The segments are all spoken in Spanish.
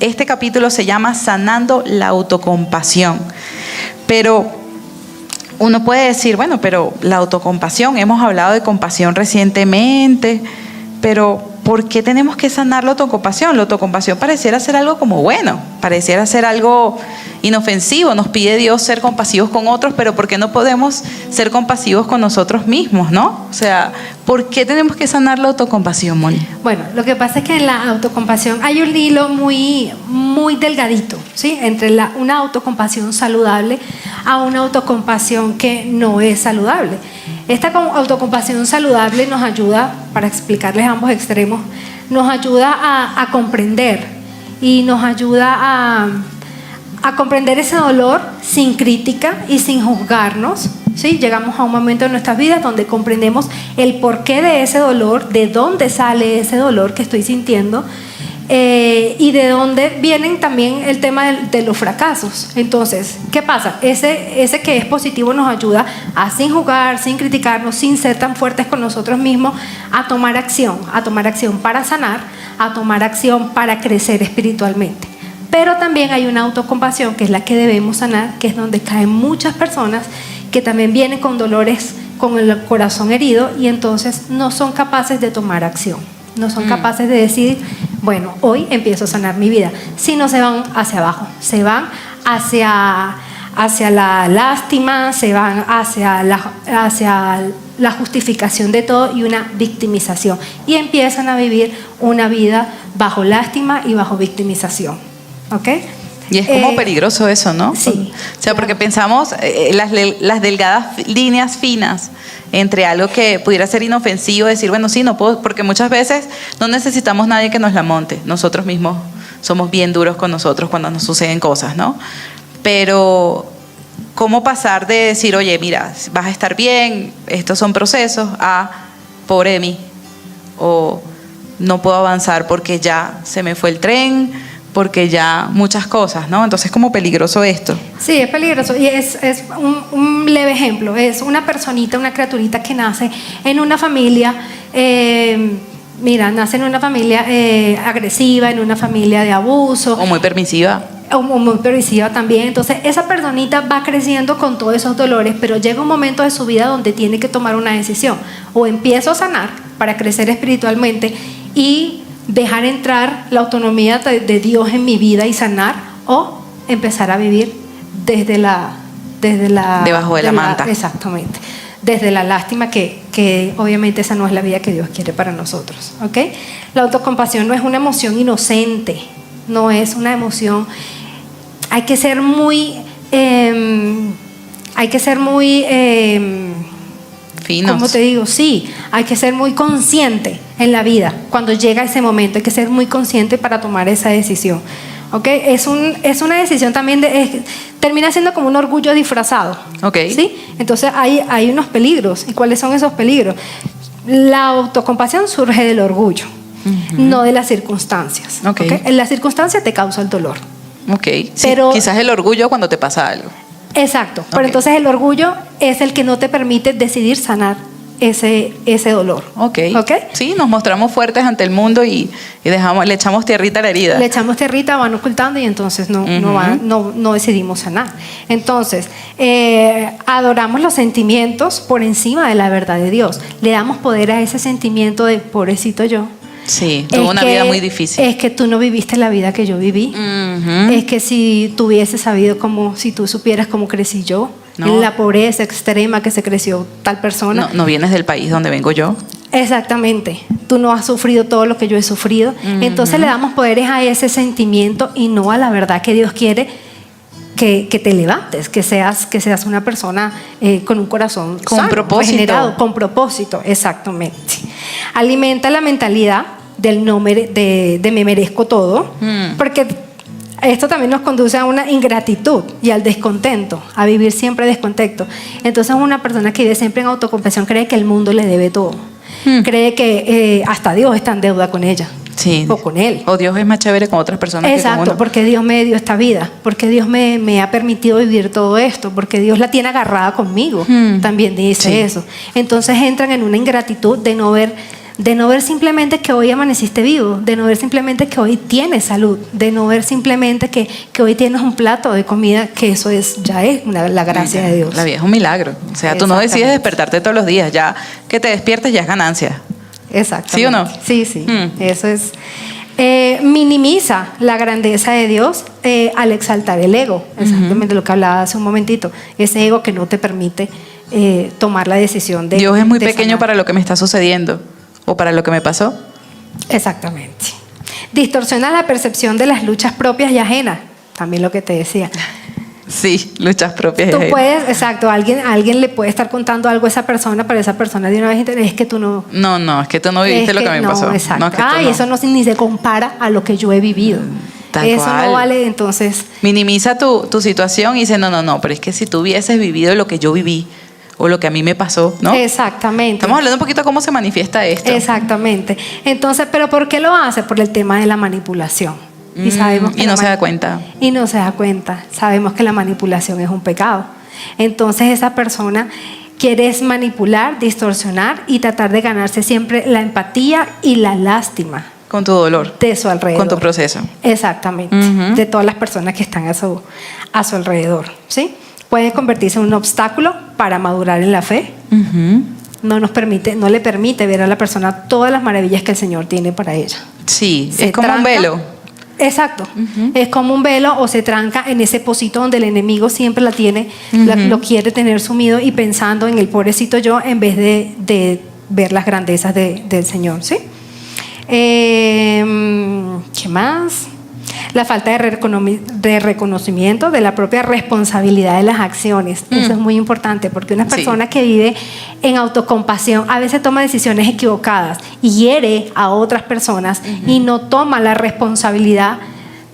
Este capítulo se llama Sanando la autocompasión. Pero uno puede decir, bueno, pero la autocompasión, hemos hablado de compasión recientemente, pero ¿por qué tenemos que sanar la autocompasión? La autocompasión pareciera ser algo como bueno, pareciera ser algo inofensivo. Nos pide Dios ser compasivos con otros, pero ¿por qué no podemos ser compasivos con nosotros mismos, no? O sea, ¿por qué tenemos que sanar la autocompasión, Moni? Bueno, lo que pasa es que en la autocompasión hay un hilo muy delgadito, ¿sí? Entre una autocompasión saludable a una autocompasión que no es saludable. Esta autocompasión saludable nos ayuda, para explicarles ambos extremos, nos ayuda a comprender y nos ayuda a comprender ese dolor sin crítica y sin juzgarnos, ¿sí? Llegamos a un momento en nuestras vidas donde comprendemos el porqué de ese dolor, de dónde sale ese dolor que estoy sintiendo, y de dónde vienen también el tema de los fracasos. Entonces, ¿qué pasa? Ese que es positivo nos ayuda a, sin juzgar, sin criticarnos, sin ser tan fuertes con nosotros mismos, a tomar acción para sanar, a tomar acción para crecer espiritualmente. Pero también hay una autocompasión que es la que debemos sanar, que es donde caen muchas personas que también vienen con dolores, con el corazón herido, y entonces no son capaces de tomar acción. No son capaces de decir, bueno, hoy empiezo a sanar mi vida. Sino se van hacia abajo, se van hacia la lástima, se van hacia la justificación de todo y una victimización. Y empiezan a vivir una vida bajo lástima y bajo victimización. ¿Ok? Y es como peligroso eso, ¿no? Sí. O sea, porque pensamos las delgadas líneas finas entre algo que pudiera ser inofensivo, decir, bueno, sí, no puedo, porque muchas veces no necesitamos nadie que nos la monte. Nosotros mismos somos bien duros con nosotros cuando nos suceden cosas, ¿no? Pero ¿cómo pasar de decir, oye, mira, vas a estar bien, estos son procesos, a pobre de mí, o no puedo avanzar porque ya se me fue el tren, porque ya muchas cosas, ¿no? Entonces es como peligroso esto. Sí, es peligroso. Y es un leve ejemplo. Es una personita, una criaturita que nace en una familia, nace en una familia agresiva, en una familia de abuso. O muy permisiva. O muy permisiva también. Entonces esa personita va creciendo con todos esos dolores, pero llega un momento de su vida donde tiene que tomar una decisión. O empiezo a sanar para crecer espiritualmente y dejar entrar la autonomía de Dios en mi vida y sanar, o empezar a vivir debajo de la manta. Exactamente. Desde la lástima, que obviamente esa no es la vida que Dios quiere para nosotros. ¿Ok? La autocompasión no es una emoción inocente, no es una emoción. Hay que ser muy finos. ¿Cómo te digo? Sí, hay que ser muy consciente en la vida. Cuando llega ese momento hay que ser muy consciente para tomar esa decisión. ¿Ok? Es una decisión también, termina siendo como un orgullo disfrazado. Ok. ¿Sí? Entonces hay unos peligros. ¿Y cuáles son esos peligros? La autocompasión surge del orgullo, no de las circunstancias. Okay. En las circunstancias te causa el dolor. Ok. Sí, pero quizás el orgullo cuando te pasa algo. Exacto, pero entonces el orgullo es el que no te permite decidir sanar ese dolor. Ok. Sí, nos mostramos fuertes ante el mundo y le echamos tierrita a la herida. Le echamos tierrita, van ocultando y entonces no decidimos sanar. Entonces, adoramos los sentimientos por encima de la verdad de Dios. Le damos poder a ese sentimiento de pobrecito yo. Sí, tuvo una vida muy difícil. Es que tú no viviste la vida que yo viví. Es que si tú hubieses sabido si tú supieras cómo crecí yo, en la pobreza extrema que se creció tal persona. No vienes del país donde vengo yo. Exactamente. Tú no has sufrido todo lo que yo he sufrido. Entonces le damos poderes a ese sentimiento y no a la verdad que Dios quiere que te levantes, que seas una persona con un corazón con sano, propósito. Regenerado, con propósito, exactamente. Alimenta la mentalidad de me merezco todo, porque esto también nos conduce a una ingratitud y al descontento, a vivir siempre descontento. Entonces una persona que vive siempre en autocompasión cree que el mundo le debe todo. cree que hasta Dios está en deuda con ella. Sí. O con él. O Dios es más chévere con otras personas que con Exacto, uno. porque Dios me dio esta vida, porque Dios me ha permitido vivir todo esto, porque Dios la tiene agarrada conmigo. También dice eso. Entonces entran en una ingratitud de no ver simplemente que hoy amaneciste vivo, de no ver simplemente que hoy tienes salud, de no ver simplemente que hoy tienes un plato de comida, que eso ya es la gracia de Dios. La vida es un milagro. O sea, tú no decides despertarte todos los días, ya que te despiertes ya es ganancia. Exactamente. ¿Sí o no? Sí. Eso es. Minimiza la grandeza de Dios al exaltar el ego. Exactamente lo que hablaba hace un momentito. Ese ego que no te permite tomar la decisión de Dios es muy de pequeño sanar. para lo que me está sucediendo o para lo que me pasó. Exactamente. Distorsiona la percepción de las luchas propias y ajenas. También lo que te decía. Sí, luchas propias. Tú puedes, exacto, alguien le puede estar contando algo a esa persona, pero esa persona de una vez es que tú no... No, es que tú no viviste lo que me pasó. Exacto. No, es que tú no. Eso ni se compara a lo que yo he vivido. Tal eso cual. no vale, entonces... Minimiza tu situación y dice, no, pero es que si tú hubieses vivido lo que yo viví o lo que a mí me pasó, ¿no? Exactamente. Estamos hablando un poquito de cómo se manifiesta esto. Exactamente. Entonces, ¿pero por qué lo hace? Por el tema de la manipulación. Y sabemos que no se da cuenta. Y no se da cuenta. Sabemos que la manipulación es un pecado. Entonces esa persona quiere manipular, distorsionar y tratar de ganarse siempre la empatía y la lástima. Con tu dolor. De su alrededor. Con tu proceso. Exactamente. De todas las personas que están a su alrededor. ¿Sí? Puede convertirse en un obstáculo para madurar en la fe. No le permite ver a la persona todas las maravillas que el Señor tiene para ella. Sí, Se es como tranca. un velo. Exacto. Es como un velo o se tranca en ese pocito donde el enemigo siempre la tiene, lo quiere tener sumido y pensando en el pobrecito yo en vez de ver las grandezas del Señor. ¿Sí? ¿Qué más? La falta de reconocimiento de la propia responsabilidad de las acciones. Eso es muy importante porque una persona que vive en autocompasión a veces toma decisiones equivocadas y hiere a otras personas y no toma la responsabilidad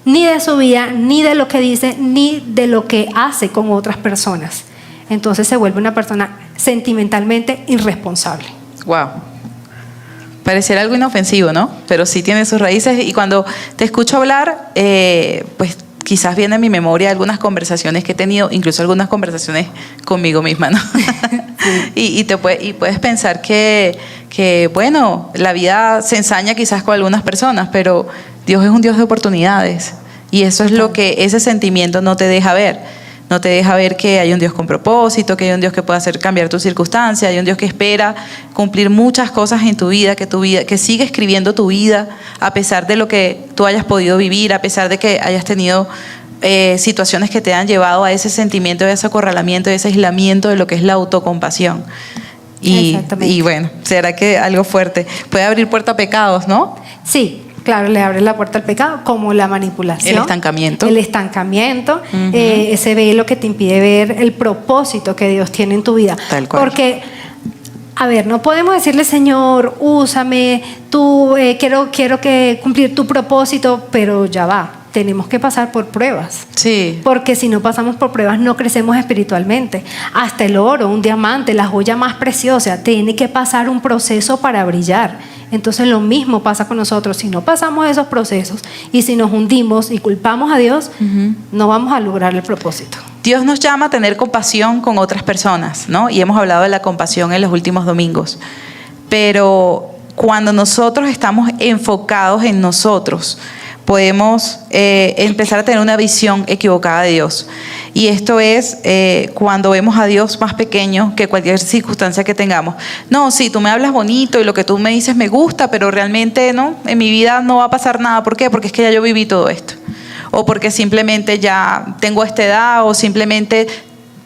ni de su vida, ni de lo que dice, ni de lo que hace con otras personas. Entonces se vuelve una persona sentimentalmente irresponsable. Wow. Pareciera algo inofensivo, ¿no? Pero sí tiene sus raíces y cuando te escucho hablar, pues quizás viene a mi memoria algunas conversaciones que he tenido, incluso algunas conversaciones conmigo misma, ¿no? y puedes pensar que, bueno, la vida se ensaña quizás con algunas personas, pero Dios es un Dios de oportunidades y eso es lo que ese sentimiento no te deja ver. No te deja ver que hay un Dios con propósito, que hay un Dios que puede hacer cambiar tu circunstancia, hay un Dios que espera cumplir muchas cosas en tu vida, que sigue escribiendo tu vida a pesar de lo que tú hayas podido vivir, a pesar de que hayas tenido situaciones que te han llevado a ese sentimiento, a ese acorralamiento, a ese aislamiento de lo que es la autocompasión. Y bueno, será que algo fuerte puede abrir puerta a pecados, ¿no? Sí. Claro, le abre la puerta al pecado, como la manipulación. El estancamiento. Ese velo que te impide ver el propósito que Dios tiene en tu vida. Tal cual. Porque, a ver, no podemos decirle, Señor, úsame, quiero que cumplir tu propósito, pero ya va. Tenemos que pasar por pruebas. Sí. Porque si no pasamos por pruebas no crecemos espiritualmente. Hasta el oro, un diamante, la joya más preciosa, tiene que pasar un proceso para brillar. Entonces lo mismo pasa con nosotros. Si no pasamos esos procesos y si nos hundimos y culpamos a Dios, no vamos a lograr el propósito. Dios nos llama a tener compasión con otras personas, ¿no? Y hemos hablado de la compasión en los últimos domingos. Pero cuando nosotros estamos enfocados en nosotros, podemos empezar a tener una visión equivocada de Dios. Y esto es cuando vemos a Dios más pequeño que cualquier circunstancia que tengamos. No, sí, tú me hablas bonito y lo que tú me dices me gusta, pero realmente no, en mi vida no va a pasar nada. ¿Por qué? Porque es que ya yo viví todo esto. O porque simplemente ya tengo esta edad o simplemente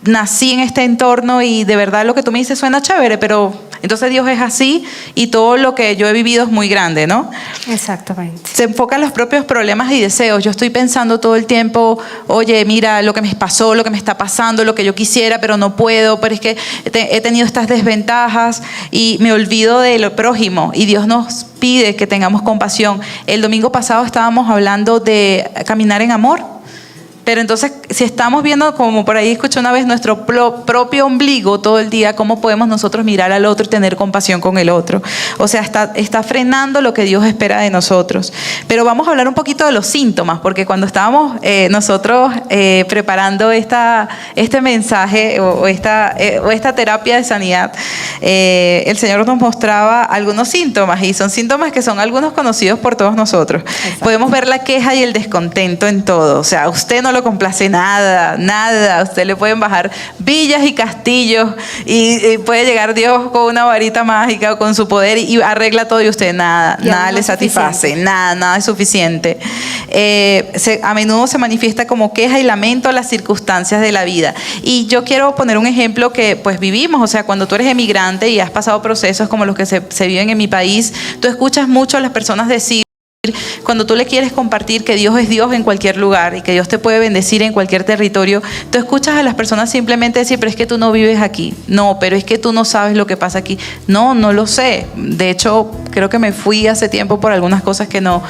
nací en este entorno y de verdad lo que tú me dices suena chévere, pero entonces Dios es así y todo lo que yo he vivido es muy grande, ¿no? Exactamente. Se enfoca en los propios problemas y deseos. Yo estoy pensando todo el tiempo, oye, mira lo que me pasó, lo que me está pasando, lo que yo quisiera, pero no puedo, pero es que he tenido estas desventajas y me olvido de lo prójimo y Dios nos pide que tengamos compasión. El domingo pasado estábamos hablando de caminar en amor. Pero entonces, si estamos viendo, como por ahí escuché una vez, nuestro propio ombligo todo el día, ¿cómo podemos nosotros mirar al otro y tener compasión con el otro? O sea, está frenando lo que Dios espera de nosotros. Pero vamos a hablar un poquito de los síntomas, porque cuando estábamos nosotros preparando este mensaje o esta terapia de sanidad, el Señor nos mostraba algunos síntomas, y son síntomas que son algunos conocidos por todos nosotros. Exacto. Podemos ver la queja y el descontento en todo. O sea, a usted no lo complace nada. A usted le pueden bajar villas y castillos y puede llegar Dios con una varita mágica o con su poder y arregla todo, y usted nada le satisface, nada es suficiente. A menudo se manifiesta como queja y lamento a las circunstancias de la vida. Y yo quiero poner un ejemplo que pues vivimos. O sea, cuando tú eres emigrante y has pasado procesos como los que se viven en mi país, tú escuchas mucho a las personas decir, cuando tú le quieres compartir que Dios es Dios en cualquier lugar y que Dios te puede bendecir en cualquier territorio, tú escuchas a las personas simplemente decir, pero es que tú no vives aquí. No, pero es que tú no sabes lo que pasa aquí. No lo sé. De hecho, creo que me fui hace tiempo por algunas cosas que no.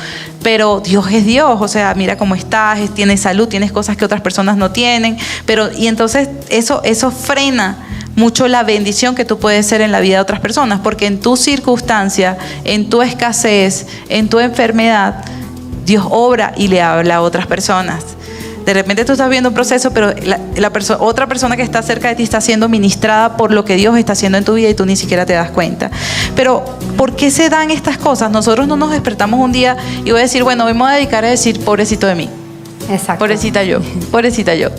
Pero Dios es Dios. O sea, mira cómo estás, tienes salud, tienes cosas que otras personas no tienen. Y entonces eso frena mucho la bendición que tú puedes ser en la vida de otras personas, porque en tu circunstancia, en tu escasez, en tu enfermedad, Dios obra y le habla a otras personas. De repente tú estás viendo un proceso, pero otra persona que está cerca de ti está siendo ministrada por lo que Dios está haciendo en tu vida y tú ni siquiera te das cuenta. Pero ¿por qué se dan estas cosas? Nosotros no nos despertamos un día y voy a decir, bueno, me voy a dedicar a decir, pobrecito de mí. Exacto. Pobrecita yo.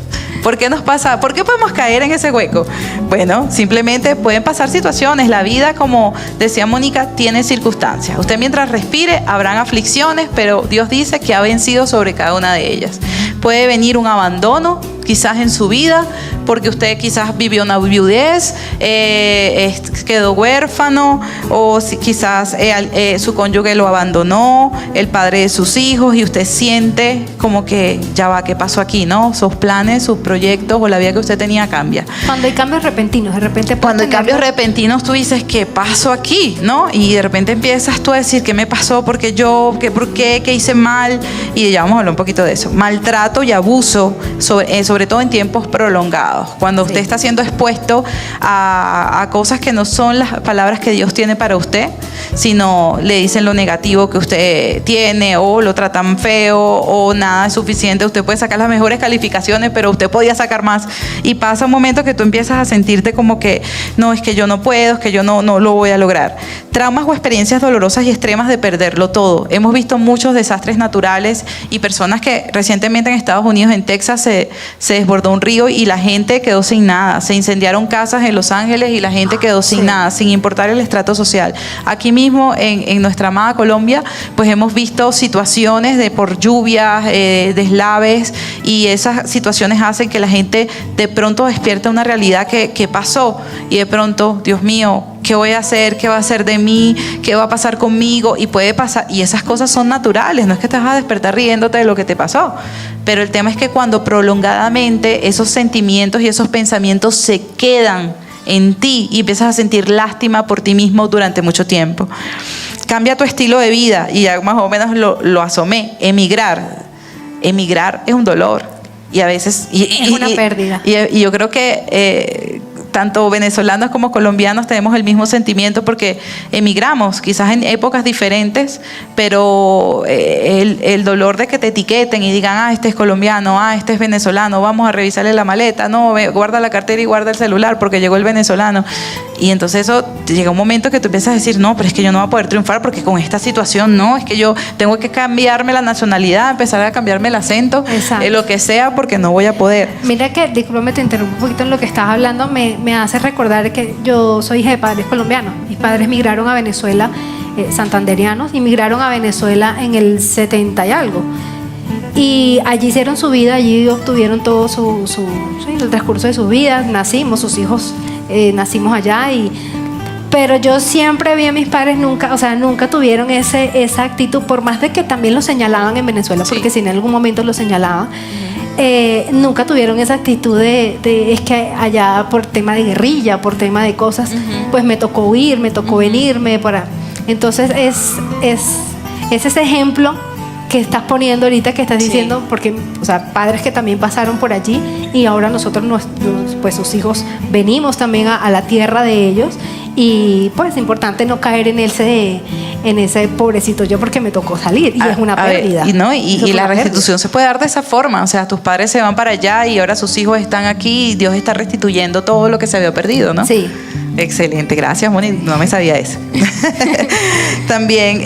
¿Por qué nos pasa? ¿Por qué podemos caer en ese hueco? Bueno, simplemente pueden pasar situaciones. La vida, como decía Mónica, tiene circunstancias. Usted mientras respire, habrán aflicciones, pero Dios dice que ha vencido sobre cada una de ellas. Puede venir un abandono, quizás en su vida, porque usted quizás vivió una viudez, quedó huérfano, o quizás su cónyuge lo abandonó, el padre de sus hijos, y usted siente como que ya va, ¿qué pasó aquí? ¿No? Sus planes, sus proyectos o la vida que usted tenía cambia. Cuando hay cambios repentinos, de repente cuando hay cambios repentinos, tú dices, ¿qué pasó aquí? ¿No? Y de repente empiezas tú a decir, ¿qué me pasó? ¿Por qué yo? ¿Por qué? ¿Qué hice mal? Y ya vamos a hablar un poquito de eso. Maltrato y abuso, sobre todo en tiempos prolongados, cuando usted está siendo expuesto a cosas que no son las palabras que Dios tiene para usted, sino le dicen lo negativo que usted tiene, o lo tratan feo, o nada es suficiente. Usted puede sacar las mejores calificaciones, pero usted podía sacar más, y pasa un momento que tú empiezas a sentirte como que no, es que yo no puedo, es que yo no lo voy a lograr. Traumas o experiencias dolorosas y extremas de perderlo todo. Hemos visto muchos desastres naturales y personas que recientemente en Estados Unidos, en Texas, se desbordó un río y la gente quedó sin nada. Se incendiaron casas en Los Ángeles y la gente quedó sin nada, sin importar el estrato social. Aquí mismo en nuestra amada Colombia, pues hemos visto situaciones por lluvias, deslaves, y esas situaciones hacen que la gente de pronto despierte una realidad que pasó, y de pronto, Dios mío, ¿qué voy a hacer? ¿Qué va a hacer de mí? ¿Qué va a pasar conmigo? Y puede pasar, y esas cosas son naturales, no es que te vas a despertar riéndote de lo que te pasó, pero el tema es que cuando prolongadamente esos sentimientos y esos pensamientos se quedan en ti y empiezas a sentir lástima por ti mismo durante mucho tiempo. Cambia tu estilo de vida, y ya más o menos lo asomé. Emigrar es un dolor, y a veces es una pérdida. Y yo creo que tanto venezolanos como colombianos tenemos el mismo sentimiento, porque emigramos quizás en épocas diferentes, pero el dolor de que te etiqueten y digan, este es colombiano, este es venezolano, vamos a revisarle la maleta, no, guarda la cartera y guarda el celular porque llegó el venezolano. Y entonces eso llega un momento que tú empiezas a decir, no, pero es que yo no voy a poder triunfar porque con esta situación no, es que yo tengo que cambiarme la nacionalidad, empezar a cambiarme el acento, lo que sea, porque no voy a poder. Mira que, disculpe, te interrumpo un poquito en lo que estabas hablando, me hace recordar que yo soy hija de padres colombianos. Mis padres migraron a Venezuela, santanderianos, y migraron a Venezuela en el 70 y algo. Y allí hicieron su vida, allí obtuvieron todo el transcurso de sus vidas, nacimos, sus hijos nacimos allá, pero yo siempre vi a mis padres, nunca tuvieron esa actitud, por más de que también lo señalaban en Venezuela, porque si en algún momento lo señalaban, nunca tuvieron esa actitud de es que allá por tema de guerrilla, por tema de cosas, pues me tocó huir, me tocó venirme para. Entonces es ese ejemplo que estás poniendo ahorita, que estás diciendo, porque, o sea, padres que también pasaron por allí y ahora nosotros, pues sus hijos, venimos también a la tierra de ellos y pues es importante no caer en ese pobrecito yo porque me tocó salir y es una pérdida. Y la restitución se puede dar de esa forma, o sea, tus padres se van para allá y ahora sus hijos están aquí y Dios está restituyendo todo lo que se había perdido, ¿no? Sí. Excelente, gracias, Moni, no me sabía eso. También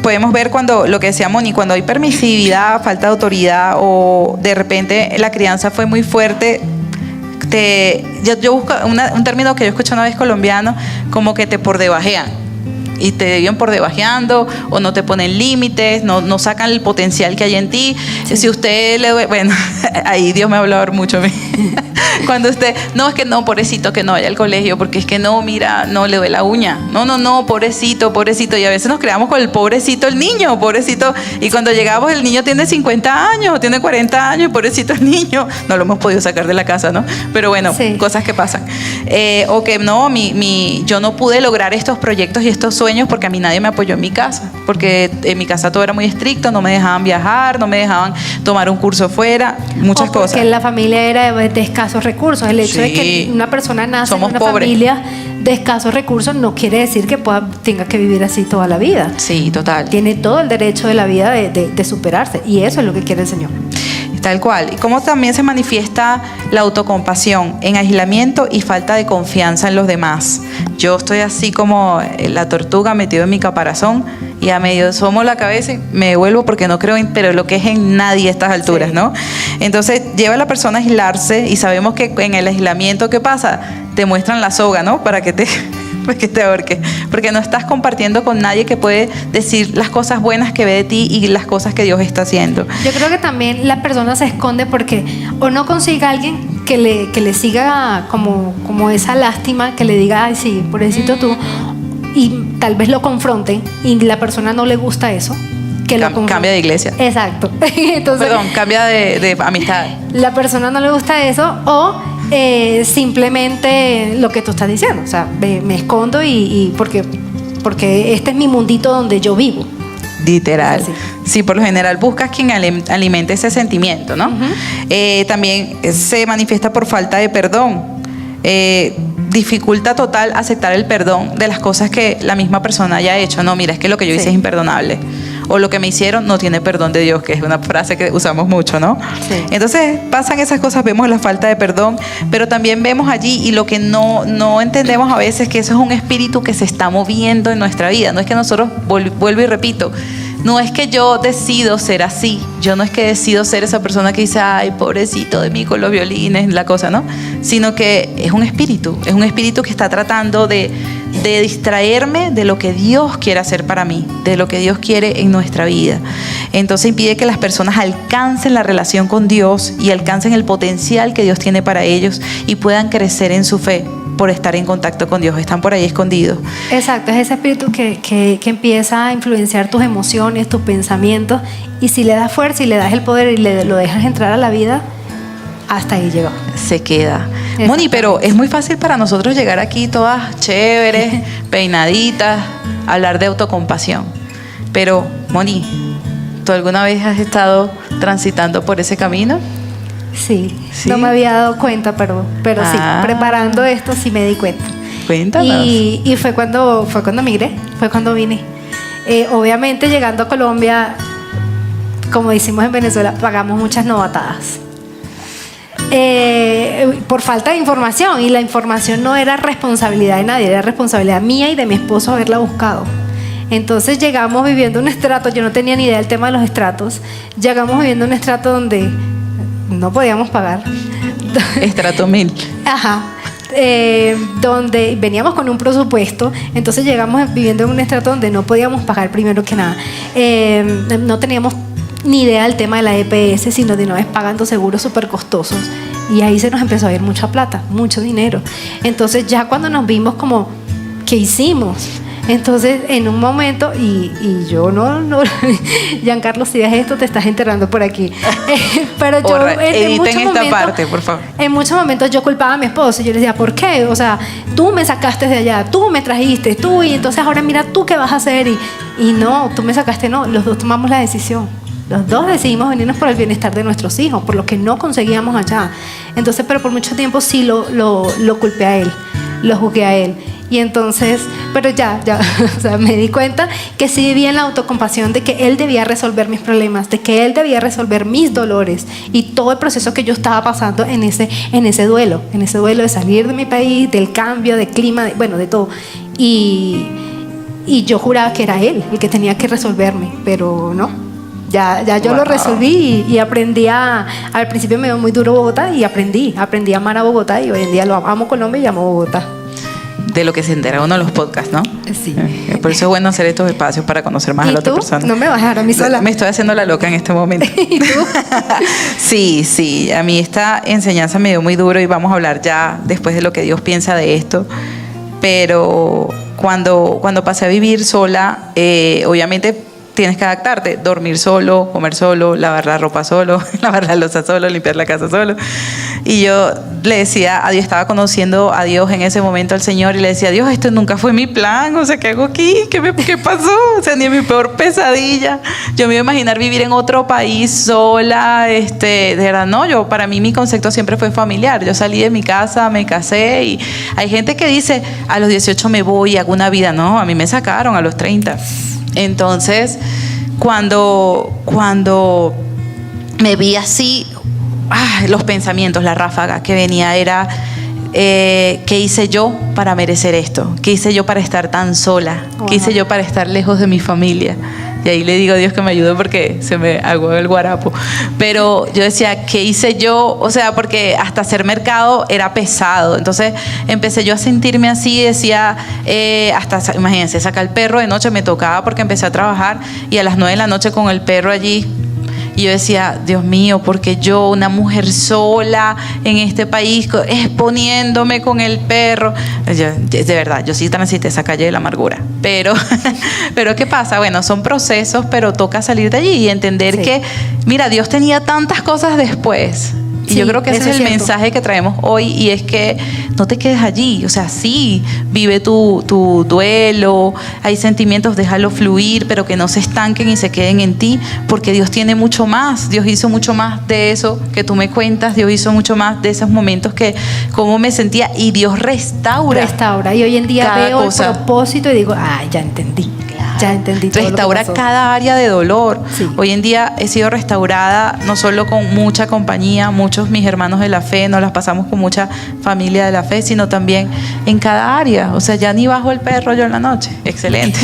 podemos ver cuando, lo que decía Moni, cuando hay permisividad, falta de autoridad o de repente la crianza fue muy fuerte. Yo busco un término que yo escuché una vez colombiano, como que te por debajean. Y te viven por debajeando o no te ponen límites, no sacan el potencial que hay en ti. Sí. Si usted le duele, bueno, ahí Dios me va a hablar mucho a mí. Cuando usted, no, es que no, pobrecito, que no vaya al colegio, porque es que no, mira, no le duele la uña. No, pobrecito. Y a veces nos creamos con el pobrecito el niño, pobrecito. Y cuando llegamos, el niño tiene 50 años o tiene 40 años, pobrecito el niño. No lo hemos podido sacar de la casa, ¿no? Pero bueno, sí. Cosas que pasan. O que no, yo no pude lograr estos proyectos y estos sueños porque a mí nadie me apoyó en mi casa, porque en mi casa todo era muy estricto, no me dejaban viajar, no me dejaban tomar un curso fuera, muchas cosas. Porque la familia era de escasos recursos. El hecho de que una persona nace en una familia de escasos recursos no quiere decir que tenga que vivir así toda la vida. Sí, total. Tiene todo el derecho de la vida de superarse y eso es lo que quiere el Señor. Tal cual. Y cómo también se manifiesta la autocompasión en aislamiento y falta de confianza en los demás. Yo estoy así como la tortuga metido en mi caparazón y a medio asomo la cabeza y me devuelvo porque no creo pero lo que es en nadie a estas alturas, sí. ¿No? Entonces lleva a la persona a aislarse y sabemos que en el aislamiento, ¿qué pasa? Te muestran la soga, ¿no? Para que te ahorque, porque no estás compartiendo con nadie que puede decir las cosas buenas que ve de ti y las cosas que Dios está haciendo. Yo creo que también la persona se esconde porque o no consiga a alguien que le siga como esa lástima, que le diga, ay sí, pobrecito tú, y tal vez lo confronten y la persona no le gusta eso. Cambia de iglesia. Exacto. Entonces, cambia de amistad. La persona no le gusta eso o simplemente lo que tú estás diciendo, o sea, me escondo y porque este es mi mundito donde yo vivo. Literal. Sí, por lo general buscas quien alimente ese sentimiento, ¿no? Uh-huh. También se manifiesta por falta de perdón. Dificulta total aceptar el perdón de las cosas que la misma persona haya hecho. No, mira, es que lo que yo hice es imperdonable. O lo que me hicieron no tiene perdón de Dios, que es una frase que usamos mucho, ¿no? Sí. Entonces pasan esas cosas, vemos la falta de perdón, pero también vemos allí y lo que no entendemos a veces, que eso es un espíritu que se está moviendo en nuestra vida. No es que nosotros, vuelvo y repito, no es que yo decido ser así, yo no es que decido ser esa persona que dice, ay, pobrecito de mí con los violines, la cosa, ¿no? Sino que es un espíritu que está tratando de distraerme de lo que Dios quiere hacer para mí, de lo que Dios quiere en nuestra vida. Entonces impide que las personas alcancen la relación con Dios y alcancen el potencial que Dios tiene para ellos y puedan crecer en su fe por estar en contacto con Dios, están por ahí escondidos. Exacto, es ese espíritu que empieza a influenciar tus emociones, tus pensamientos, y si le das fuerza y le das el poder y lo dejas entrar a la vida, hasta ahí llegó. Se queda. Moni, pero es muy fácil para nosotros llegar aquí todas chéveres, peinaditas, hablar de autocompasión. Pero, Moni, ¿tú alguna vez has estado transitando por ese camino? Sí, no me había dado cuenta, pero sí, preparando esto sí me di cuenta. Cuéntanos. Y fue cuando migré, fue cuando vine. Obviamente llegando a Colombia, como decimos en Venezuela, pagamos muchas novatadas. Por falta de información, y la información no era responsabilidad de nadie, era responsabilidad mía y de mi esposo haberla buscado. Entonces llegamos viviendo un estrato, yo no tenía ni idea del tema de los estratos, llegamos viviendo un estrato donde no podíamos pagar. Estrato 1000. Ajá. Donde veníamos con un presupuesto, entonces llegamos viviendo en un estrato donde no podíamos pagar primero que nada. No teníamos ni idea del tema de la EPS, sino de una vez pagando seguros súper costosos. Y ahí se nos empezó a ir mucha plata, mucho dinero. Entonces ya cuando nos vimos como, ¿qué hicimos? Entonces, en un momento, y yo no, Giancarlo, si ves esto, te estás enterrando por aquí. Pero yo, en muchos esta momentos, parte, por favor. En muchos momentos yo culpaba a mi esposo y yo le decía, ¿por qué? O sea, tú me sacaste de allá, tú me trajiste, tú, y entonces ahora mira tú qué vas a hacer. Y no, tú me sacaste, no, los dos tomamos la decisión. Los dos decidimos venirnos por el bienestar de nuestros hijos, por lo que no conseguíamos allá. Entonces, pero por mucho tiempo sí lo culpé a él, lo juzgué a él. Y entonces, pero ya, o sea, me di cuenta que sí vivía en la autocompasión de que él debía resolver mis problemas, de que él debía resolver mis dolores y todo el proceso que yo estaba pasando en ese duelo de salir de mi país, del cambio de clima, de todo. Y yo juraba que era él el que tenía que resolverme, pero no. Ya yo lo resolví y aprendí al principio me dio muy duro Bogotá y aprendí a amar a Bogotá y hoy en día lo amo Colombia y amo Bogotá. De lo que se entera uno en los podcasts, ¿no? Sí. Por eso es bueno hacer estos espacios para conocer más a la otra persona. No me vas a dejar a mí sola. Me estoy haciendo la loca en este momento. ¿Y tú? Sí, a mí esta enseñanza me dio muy duro y vamos a hablar ya después de lo que Dios piensa de esto. Pero cuando pasé a vivir sola, obviamente tienes que adaptarte, dormir solo, comer solo, lavar la ropa solo, lavar la loza solo, limpiar la casa solo. Y yo le decía a Dios, estaba conociendo a Dios en ese momento, al Señor, y le decía, Dios, esto nunca fue mi plan, o sea, ¿qué hago aquí? ¿Qué pasó? O sea, ni en mi peor pesadilla. Yo me iba a imaginar vivir en otro país sola, de verdad, no, para mí mi concepto siempre fue familiar. Yo salí de mi casa, me casé, y hay gente que dice, a los 18 me voy y hago una vida. No, a mí me sacaron a los 30. Entonces, cuando me vi así, los pensamientos, la ráfaga que venía era, ¿qué hice yo para merecer esto? ¿Qué hice yo para estar tan sola? ¿Qué hice yo para estar lejos de mi familia? Y ahí le digo a Dios que me ayude porque se me hago el guarapo. Pero yo decía, ¿qué hice yo? O sea, porque hasta hacer mercado era pesado. Entonces empecé yo a sentirme así, decía, imagínense, sacar el perro de noche me tocaba porque empecé a trabajar y a las 9 de la noche con el perro allí. Y yo decía, Dios mío, porque yo, una mujer sola en este país, exponiéndome con el perro. De verdad, yo sí transité esa calle de la amargura. Pero ¿qué pasa? Bueno, son procesos, pero toca salir de allí y entender que, mira, Dios tenía tantas cosas después. Y yo creo que ese es el mensaje que traemos hoy, y es que no te quedes allí. O sea, sí, vive tu duelo, hay sentimientos, déjalo fluir, pero que no se estanquen y se queden en ti, porque Dios tiene mucho más. Dios hizo mucho más de eso que tú me cuentas. Dios hizo mucho más de esos momentos que cómo me sentía, y Dios restaura. Y hoy en día veo cosa. El propósito y digo, ya entendí. Ya entendí todo Restaura lo que pasó. cada área de dolor. Sí. Hoy en día he sido restaurada no solo con mucha compañía, muchos mis hermanos de la fe, nos las pasamos con mucha familia de la fe, sino también en cada área. O sea, ya ni bajo el perro yo en la noche. Excelente.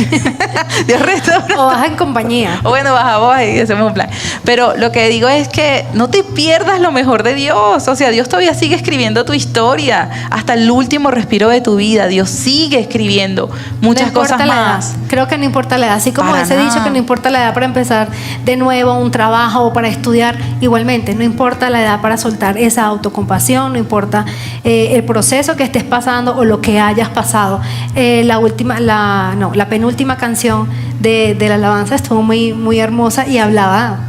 Dios restaura. O vas en compañía. O bueno, baja vos y hacemos un plan. Pero lo que digo es que no te pierdas lo mejor de Dios. O sea, Dios todavía sigue escribiendo tu historia. Hasta el último respiro de tu vida, Dios sigue escribiendo muchas cosas más. Creo que no importa la edad, así como Para ese nada. dicho que no importa la edad para empezar de nuevo un trabajo o para estudiar, igualmente no importa la edad para soltar esa autocompasión, no importa el proceso que estés pasando o lo que hayas pasado. La penúltima canción de la alabanza estuvo muy, muy hermosa y hablaba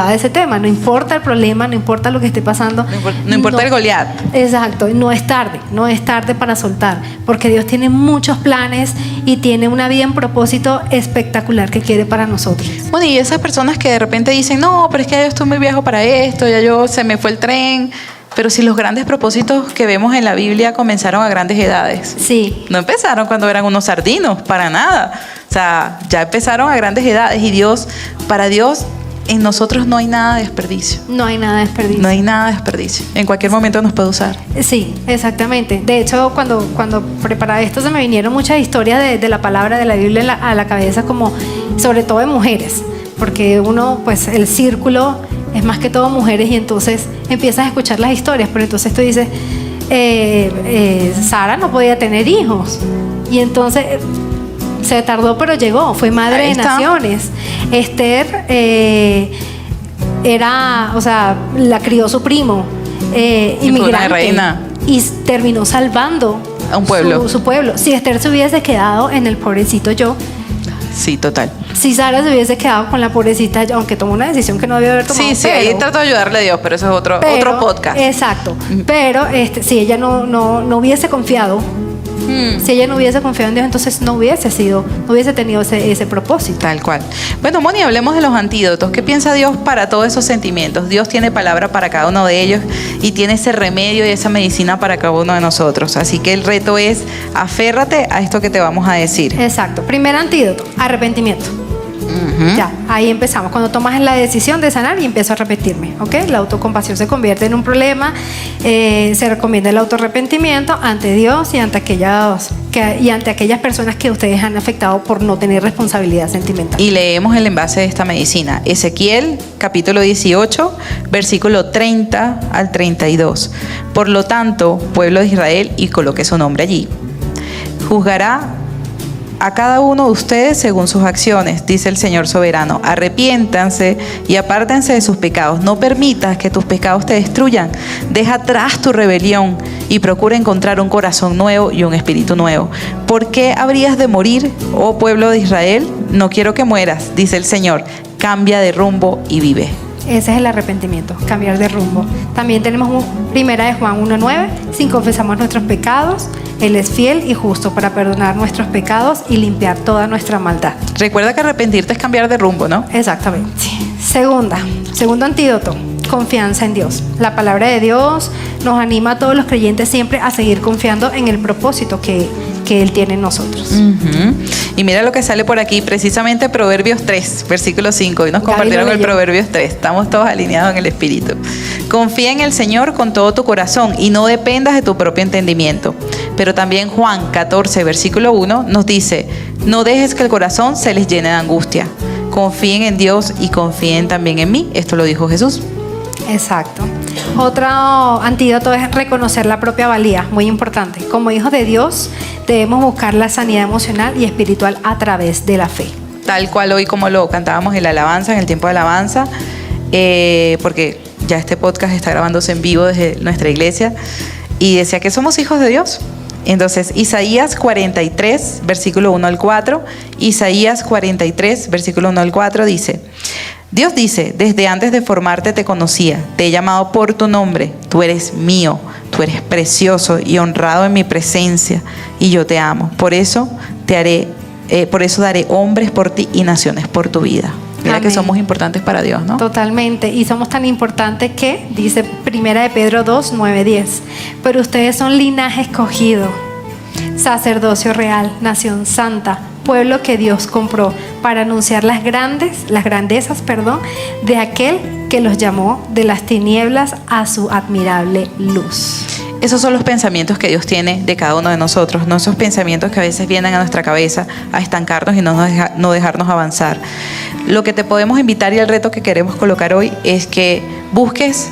de ese tema. No importa el problema, no importa lo que esté pasando, No importa el Goliat. Exacto, no es tarde para soltar, porque Dios tiene muchos planes y tiene una vida en propósito espectacular que quiere para nosotros. Bueno, y esas personas que de repente dicen, no, pero es que yo estoy muy viejo para esto, se me fue el tren. Pero si los grandes propósitos que vemos en la Biblia comenzaron a grandes edades. Sí. No empezaron cuando eran unos sardinos, para nada. O sea, ya empezaron a grandes edades, y para Dios, en nosotros no hay nada de desperdicio. No hay nada de desperdicio. No hay nada de desperdicio. En cualquier momento nos puede usar. Sí, exactamente. De hecho, cuando preparaba esto, se me vinieron muchas historias de la palabra de la Biblia a la cabeza, como sobre todo de mujeres, porque uno, pues el círculo es más que todo mujeres, y entonces empiezas a escuchar las historias, pero entonces tú dices, Sara no podía tener hijos, y entonces se tardó pero llegó, fue madre de naciones. Esther la crió su primo, inmigrante, reina. y terminó salvando a un pueblo. su pueblo. Si Esther se hubiese quedado en el pobrecito yo, Sí, total. si Sara se hubiese quedado con la pobrecita yo, aunque tomó una decisión que no debió haber tomado. Sí, ahí trato de ayudarle a Dios, pero eso es otro podcast. Exacto. Pero si ella no hubiese confiado, si ella no hubiese confiado en Dios, entonces no hubiese tenido ese propósito. Tal cual. Bueno, Moni, hablemos de los antídotos. ¿Qué piensa Dios para todos esos sentimientos? Dios tiene palabra para cada uno de ellos y tiene ese remedio y esa medicina para cada uno de nosotros. Así que el reto es aférrate a esto que te vamos a decir. Exacto. Primer antídoto, arrepentimiento. Ya, ahí empezamos. Cuando tomas la decisión de sanar y empiezo a repetirme, ¿ok? La autocompasión se convierte en un problema. Se recomienda el autorrepentimiento ante Dios y ante aquellas personas que ustedes han afectado por no tener responsabilidad sentimental. Y leemos el envase de esta medicina. Ezequiel, capítulo 18, versículo 30 al 32. Por lo tanto, pueblo de Israel, y coloque su nombre allí, juzgará a cada uno de ustedes según sus acciones, dice el Señor soberano. Arrepiéntanse y apártense de sus pecados. No permitas que tus pecados te destruyan. Deja atrás tu rebelión y procura encontrar un corazón nuevo y un espíritu nuevo. ¿Por qué habrías de morir, oh pueblo de Israel? No quiero que mueras, dice el Señor. Cambia de rumbo y vive. Ese es el arrepentimiento, cambiar de rumbo. También tenemos primera de Juan 1:9. Si confesamos nuestros pecados, Él es fiel y justo para perdonar nuestros pecados y limpiar toda nuestra maldad. Recuerda que arrepentirte es cambiar de rumbo, ¿no? Exactamente. Segundo antídoto, confianza en Dios. La palabra de Dios nos anima a todos los creyentes siempre a seguir confiando en el propósito que Él tiene en nosotros. Y mira lo que sale por aquí, precisamente Proverbios 3, versículo 5. Y nos compartieron el Proverbios 3. Estamos todos alineados en el Espíritu. Confía en el Señor con todo tu corazón y no dependas de tu propio entendimiento. Pero también Juan 14, versículo 1 nos dice, no dejes que el corazón se les llene de angustia. Confíen en Dios y confíen también en mí. Esto lo dijo Jesús. Exacto. Otro antídoto es reconocer la propia valía, muy importante. Como hijos de Dios, debemos buscar la sanidad emocional y espiritual a través de la fe. Tal cual hoy como lo cantábamos en la alabanza, en el tiempo de alabanza, porque ya este podcast está grabándose en vivo desde nuestra iglesia, y decía que somos hijos de Dios. Entonces, Isaías 43, versículo 1 al 4, Isaías 43, versículo 1 al 4 dice, Dios dice, desde antes de formarte te conocía, te he llamado por tu nombre, tú eres mío, tú eres precioso y honrado en mi presencia, y yo te amo. Por eso daré hombres por ti y naciones por tu vida. Mira que somos importantes para Dios, ¿no? Totalmente, y somos tan importantes que, dice primera de Pedro 2, 9, 10, pero ustedes son linaje escogido, sacerdocio real, nación santa, pueblo que Dios compró para anunciar las grandezas de aquel que los llamó de las tinieblas a su admirable luz. Esos son los pensamientos que Dios tiene de cada uno de nosotros, no esos pensamientos que a veces vienen a nuestra cabeza a estancarnos y no dejarnos avanzar. Lo que te podemos invitar y el reto que queremos colocar hoy es que busques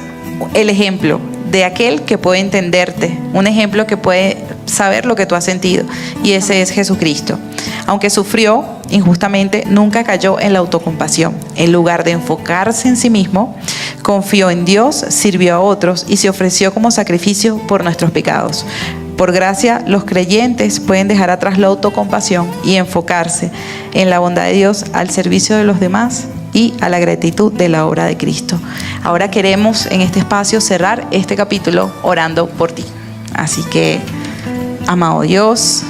el ejemplo de aquel que puede entenderte, un ejemplo que puede saber lo que tú has sentido, y ese es Jesucristo. Aunque sufrió injustamente, nunca cayó en la autocompasión. En lugar de enfocarse en sí mismo, confió en Dios, sirvió a otros y se ofreció como sacrificio por nuestros pecados. Por gracia, los creyentes pueden dejar atrás la autocompasión y enfocarse en la bondad de Dios al servicio de los demás y a la gratitud de la obra de Cristo. Ahora queremos en este espacio cerrar este capítulo orando por ti. Así que, amado Dios,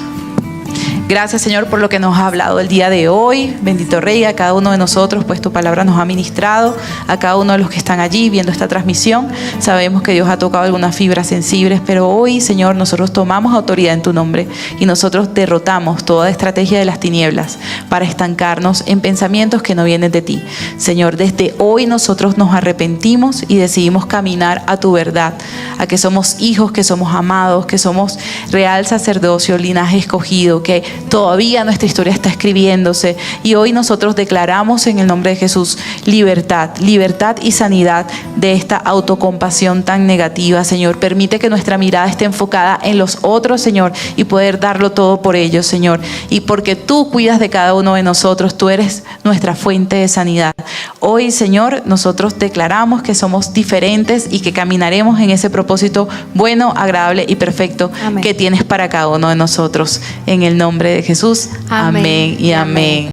gracias, Señor, por lo que nos ha hablado el día de hoy. Bendito Rey, a cada uno de nosotros, pues tu palabra nos ha ministrado, a cada uno de los que están allí viendo esta transmisión. Sabemos que Dios ha tocado algunas fibras sensibles, pero hoy, Señor, nosotros tomamos autoridad en tu nombre y nosotros derrotamos toda estrategia de las tinieblas para estancarnos en pensamientos que no vienen de ti. Señor, desde hoy nosotros nos arrepentimos y decidimos caminar a tu verdad, a que somos hijos, que somos amados, que somos real sacerdocio, linaje escogido, que todavía nuestra historia está escribiéndose. Y hoy nosotros declaramos en el nombre de Jesús libertad y sanidad de esta autocompasión tan negativa, Señor. Permite que nuestra mirada esté enfocada en los otros, Señor, y poder darlo todo por ellos, Señor. Y porque tú cuidas de cada uno de nosotros, tú eres nuestra fuente de sanidad. Hoy, Señor, nosotros declaramos que somos diferentes y que caminaremos en ese propósito bueno, agradable y perfecto Amén. que tienes para cada uno de nosotros. En el nombre de Jesús. Amén Amén y amén.